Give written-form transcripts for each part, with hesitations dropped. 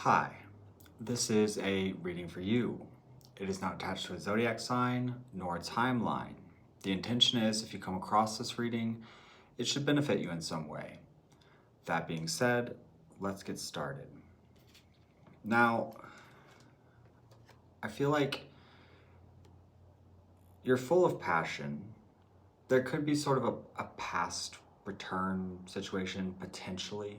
Hi, this is a reading for you. It is not attached to a zodiac sign nor a timeline. The intention is if you come across this reading, it should benefit you in some way. That being said, let's get started. Now, I feel like you're full of passion. There could be sort of a past return situation potentially,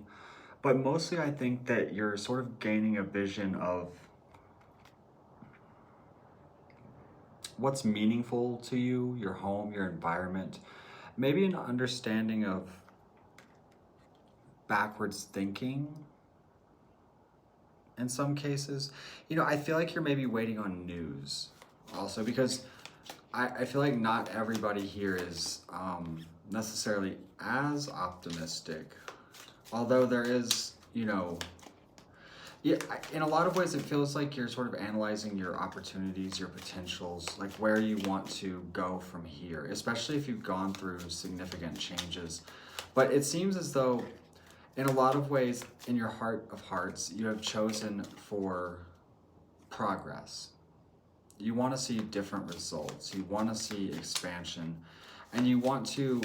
but mostly I think that you're sort of gaining a vision of what's meaningful to you, your home, your environment, maybe an understanding of backwards thinking in some cases. I feel like you're maybe waiting on news also because I feel like not everybody here is necessarily as optimistic, although there is, yeah, in a lot of ways it feels like you're sort of analyzing your opportunities, your potentials, like where you want to go from here, especially if you've gone through significant changes. But it seems as though in a lot of ways, in your heart of hearts, you have chosen for progress. You want to see different results. You want to see expansion. And you want to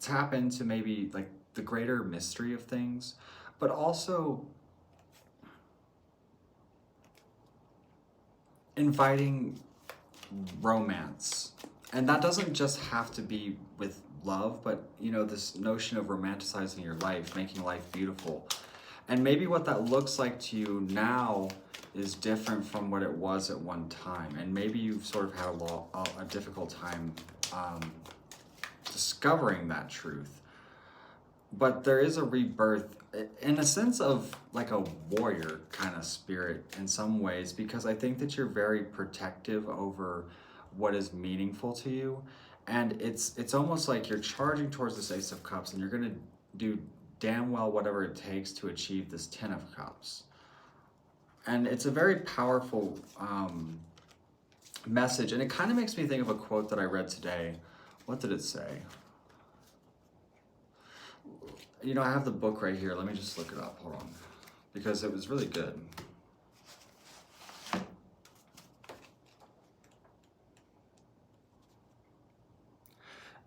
tap into maybe like the greater mystery of things, but also inviting romance. And that doesn't just have to be with love, but this notion of romanticizing your life, making life beautiful. And maybe what that looks like to you now is different from what it was at one time. And maybe you've sort of had a difficult time discovering that truth. But there is a rebirth in a sense of like a warrior kind of spirit in some ways, because I think that you're very protective over what is meaningful to you. And it's almost like you're charging towards this Ace of Cups and you're going to do damn well whatever it takes to achieve this Ten of Cups. And it's a very powerful message. And it kind of makes me think of a quote that I read today. What did it say? I have the book right here. Let me just look it up. Hold on. Because it was really good.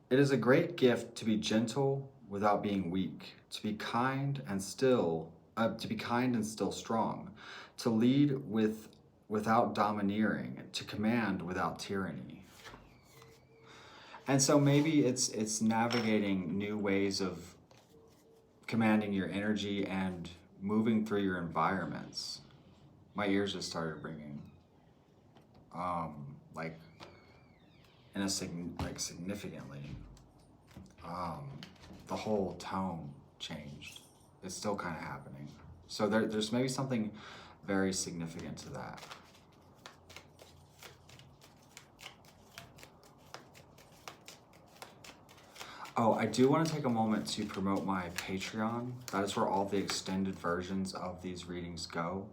It is a great gift to be gentle without being weak, to be kind and still strong, to lead without domineering, to command without tyranny. And so maybe it's navigating new ways of commanding your energy and moving through your environments. My ears just started ringing. Like significantly. The whole tone changed. It's still kind of happening. So there's maybe something very significant to that. Oh, I do want to take a moment to promote my Patreon. That is where all the extended versions of these readings go,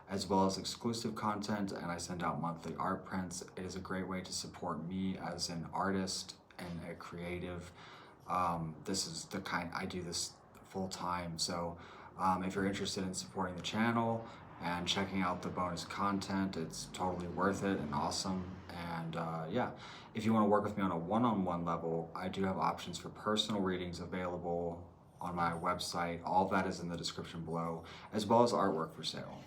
as well as exclusive content, and I send out monthly art prints. It is a great way to support me as an artist and a creative. This is the kind, I do this full time. So if you're interested in supporting the channel and checking out the bonus content, it's totally worth it and awesome. And yeah, if you want to work with me on a one-on-one level, I do have options for personal readings available on my website. All of that is in the description below, as well as artwork for sale.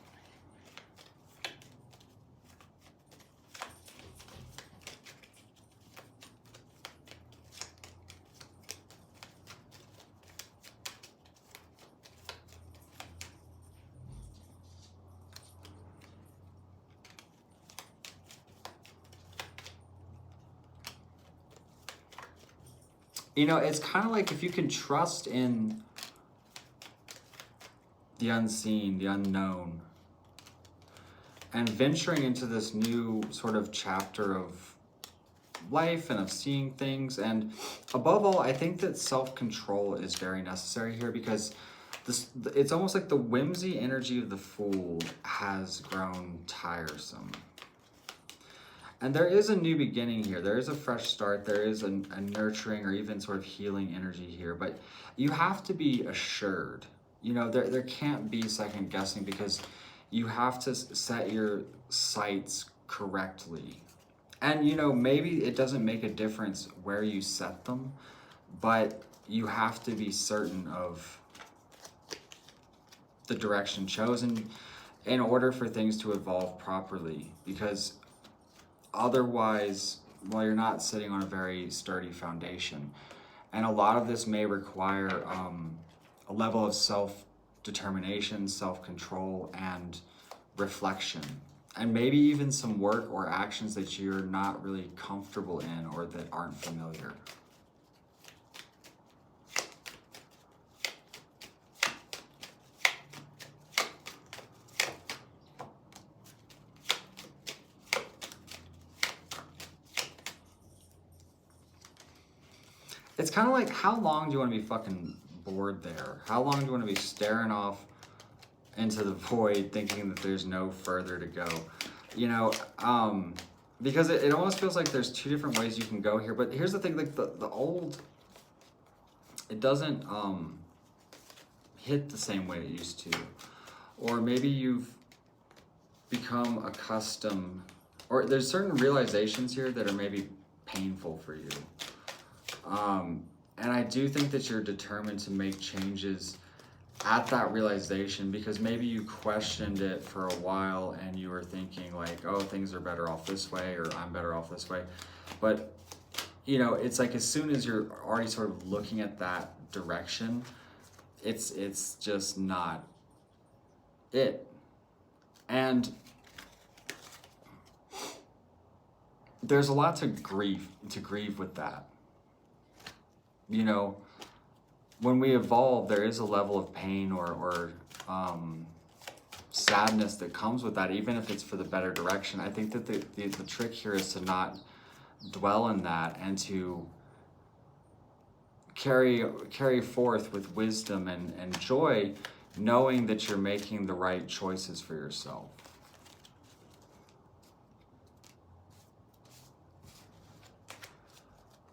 It's kind of like if you can trust in the unseen, the unknown, and venturing into this new sort of chapter of life and of seeing things. And above all, I think that self-control is very necessary here, because it's almost like the whimsy energy of the Fool has grown tiresome. And there is a new beginning here. There is a fresh start. There is a nurturing or even sort of healing energy here. But you have to be assured You know, there can't be second guessing, because you have to set your sights correctly. And, you know, maybe it doesn't make a difference where you set them, but you have to be certain of the direction chosen in order for things to evolve properly, because otherwise, well, you're not sitting on a very sturdy foundation. And a lot of this may require a level of self-determination, self-control, and reflection. And maybe even some work or actions that you're not really comfortable in or that aren't familiar. It's kind of like, how long do you want to be fucking bored there? How long do you want to be staring off into the void thinking that there's no further to go? You know, because it almost feels like there's two different ways you can go here. But here's the thing, like the old, it doesn't hit the same way it used to. Or maybe you've become accustomed, or there's certain realizations here that are maybe painful for you. And I do think that you're determined to make changes at that realization, because maybe you questioned it for a while and you were thinking like, oh, things are better off this way, or I'm better off this way. But, you know, it's like as soon as you're already sort of looking at that direction, it's just not it. And there's a lot to grieve with that. You know, when we evolve, there is a level of pain or sadness that comes with that, even if it's for the better direction. I think that the trick here is to not dwell in that, and to carry forth with wisdom and joy, knowing that you're making the right choices for yourself.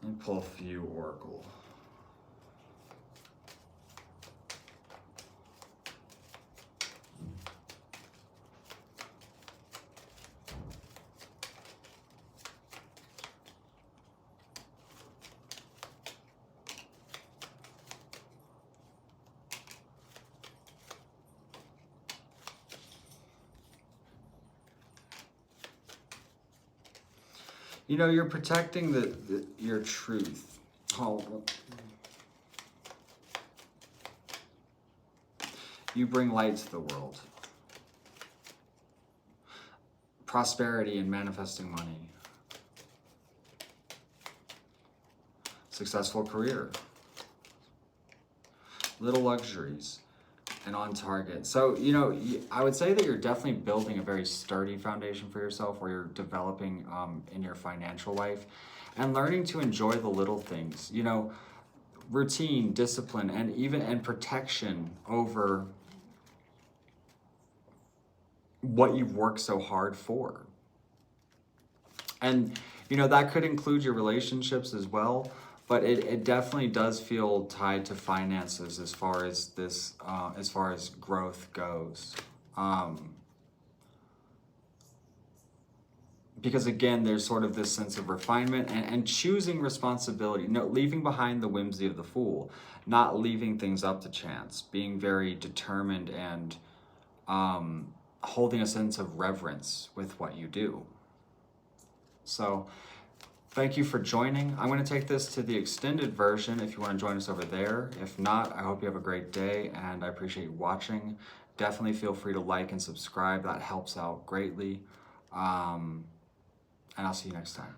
Let me pull a few oracle. You know, you're protecting your truth. Oh. You bring light to the world. Prosperity and manifesting money. Successful career. Little luxuries. And on target. So, you know, I would say that you're definitely building a very sturdy foundation for yourself, where you're developing in your financial life and learning to enjoy the little things, you know, routine, discipline, and protection over what you've worked so hard for. And, you know, that could include your relationships as well. But it definitely does feel tied to finances as far as this, as far as growth goes. Because again, there's sort of this sense of refinement and choosing responsibility. No, leaving behind the whimsy of the fool, not leaving things up to chance, being very determined and holding a sense of reverence with what you do. So, thank you for joining. I'm going to take this to the extended version if you want to join us over there. If not, I hope you have a great day, and I appreciate you watching. Definitely feel free to like and subscribe. That helps out greatly. And I'll see you next time.